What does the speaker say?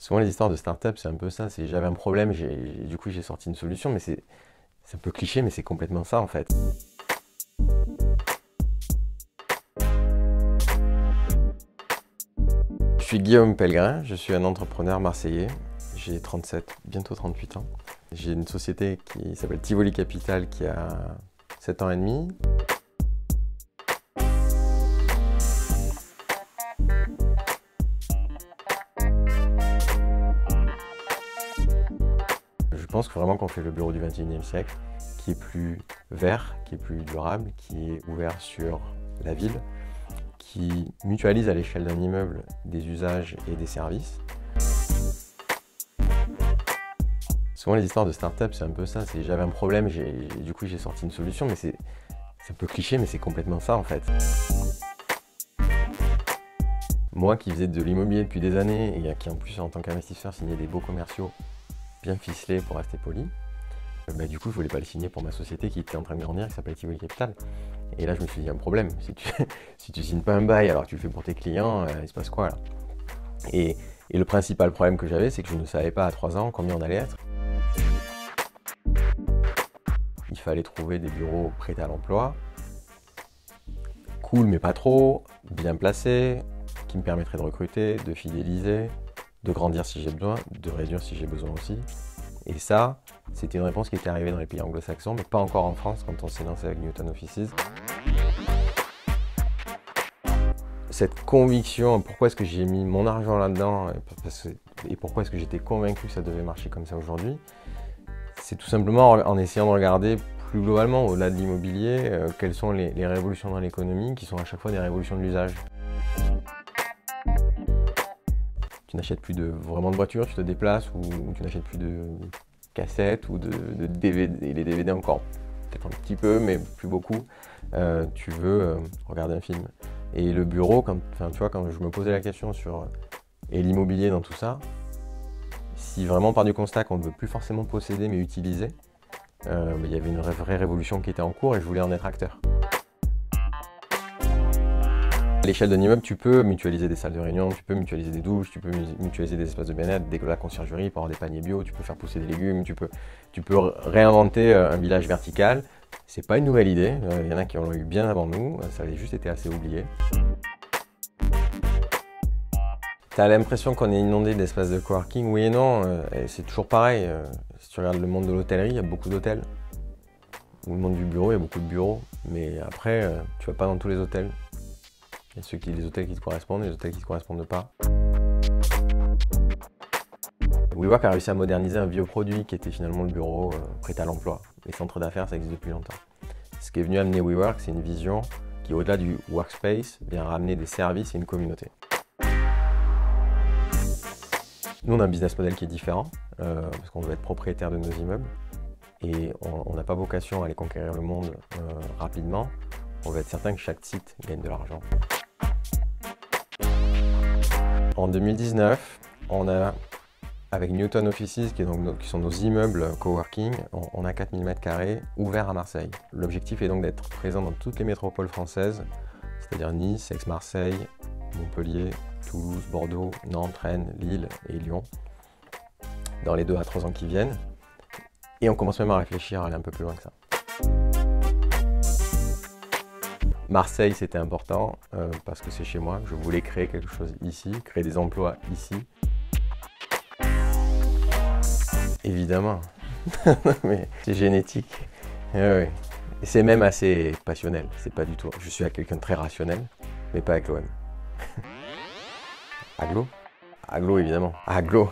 Souvent les histoires de start-up, c'est un peu ça, c'est j'avais un problème, du coup j'ai sorti une solution, mais c'est un peu cliché, mais c'est complètement ça en fait. Je suis Guillaume Pellegrin, je suis un entrepreneur marseillais, j'ai 37, bientôt 38 ans. J'ai une société qui s'appelle Tivoli Capital qui a 7 ans et demi. Je pense que vraiment qu'on fait le bureau du XXIe siècle, qui est plus vert, qui est plus durable, qui est ouvert sur la ville, qui mutualise à l'échelle d'un immeuble des usages et des services. Souvent les histoires de start-up, c'est un peu ça, c'est j'avais un problème, du coup j'ai sorti une solution, mais c'est un peu cliché, mais c'est complètement ça en fait. Moi qui faisais de l'immobilier depuis des années et qui en plus en tant qu'investisseur signait des beaux commerciaux bien ficelés pour rester poli, du coup je voulais pas les signer pour ma société qui était en train de grandir, qui s'appelle Tivoli Capital. Et là je me suis dit un problème, si tu signes pas un bail alors que tu le fais pour tes clients, il se passe quoi là? Et le principal problème que j'avais, c'est que je ne savais pas à 3 ans combien on allait être. Il fallait trouver des bureaux prêts à l'emploi, cool mais pas trop, bien placés, qui me permettraient de recruter, de fidéliser, de grandir si j'ai besoin, de réduire si j'ai besoin aussi. Et ça, c'était une réponse qui était arrivée dans les pays anglo-saxons, mais pas encore en France quand on s'est lancé avec Newton Offices. Cette conviction, pourquoi est-ce que j'ai mis mon argent là-dedans et pourquoi est-ce que j'étais convaincu que ça devait marcher comme ça aujourd'hui, c'est tout simplement en essayant de regarder plus globalement, au-delà de l'immobilier, quelles sont les révolutions dans l'économie qui sont à chaque fois des révolutions de l'usage. Tu n'achètes plus vraiment de voitures, tu te déplaces, ou tu n'achètes plus de cassettes ou de DVD, et les DVD encore, peut-être un petit peu, mais plus beaucoup. Tu veux regarder un film. Et le bureau, quand je me posais la question sur et l'immobilier dans tout ça, si vraiment on part du constat qu'on ne veut plus forcément posséder mais utiliser, il y avait une vraie révolution qui était en cours et je voulais en être acteur. À l'échelle d'un immeuble, tu peux mutualiser des salles de réunion, tu peux mutualiser des douches, tu peux mutualiser des espaces de bien-être, de la conciergerie pour avoir des paniers bio, tu peux faire pousser des légumes, tu peux réinventer un village vertical. C'est pas une nouvelle idée, il y en a qui l'ont eu bien avant nous, ça avait juste été assez oublié. T'as l'impression qu'on est inondé d'espaces de coworking, oui et non, c'est toujours pareil. Si tu regardes le monde de l'hôtellerie, il y a beaucoup d'hôtels. Ou le monde du bureau, il y a beaucoup de bureaux. Mais après, tu vas pas dans tous les hôtels. Il y a les hôtels qui te correspondent et les hôtels qui ne te correspondent pas. WeWork a réussi à moderniser un vieux produit qui était finalement le bureau prêt à l'emploi. Les centres d'affaires, ça existe depuis longtemps. Ce qui est venu amener WeWork, c'est une vision qui, au-delà du workspace, vient ramener des services et une communauté. Nous, on a un business model qui est différent, parce qu'on veut être propriétaire de nos immeubles. Et on n'a pas vocation à aller conquérir le monde rapidement. On veut être certain que chaque site gagne de l'argent. En 2019, on a, avec Newton Offices, qui sont nos immeubles coworking, on a 4000 m² ouverts à Marseille. L'objectif est donc d'être présent dans toutes les métropoles françaises, c'est-à-dire Nice, Aix-Marseille, Montpellier, Toulouse, Bordeaux, Nantes, Rennes, Lille et Lyon, dans les 2 à 3 ans qui viennent. Et on commence même à réfléchir à aller un peu plus loin que ça. Marseille, c'était important parce que c'est chez moi. Je voulais créer quelque chose ici, créer des emplois ici. Évidemment, mais c'est génétique. Et c'est même assez passionnel. C'est pas du tout. Je suis quelqu'un de très rationnel, mais pas avec l'OM. Aglo? Aglo, évidemment. Aglo.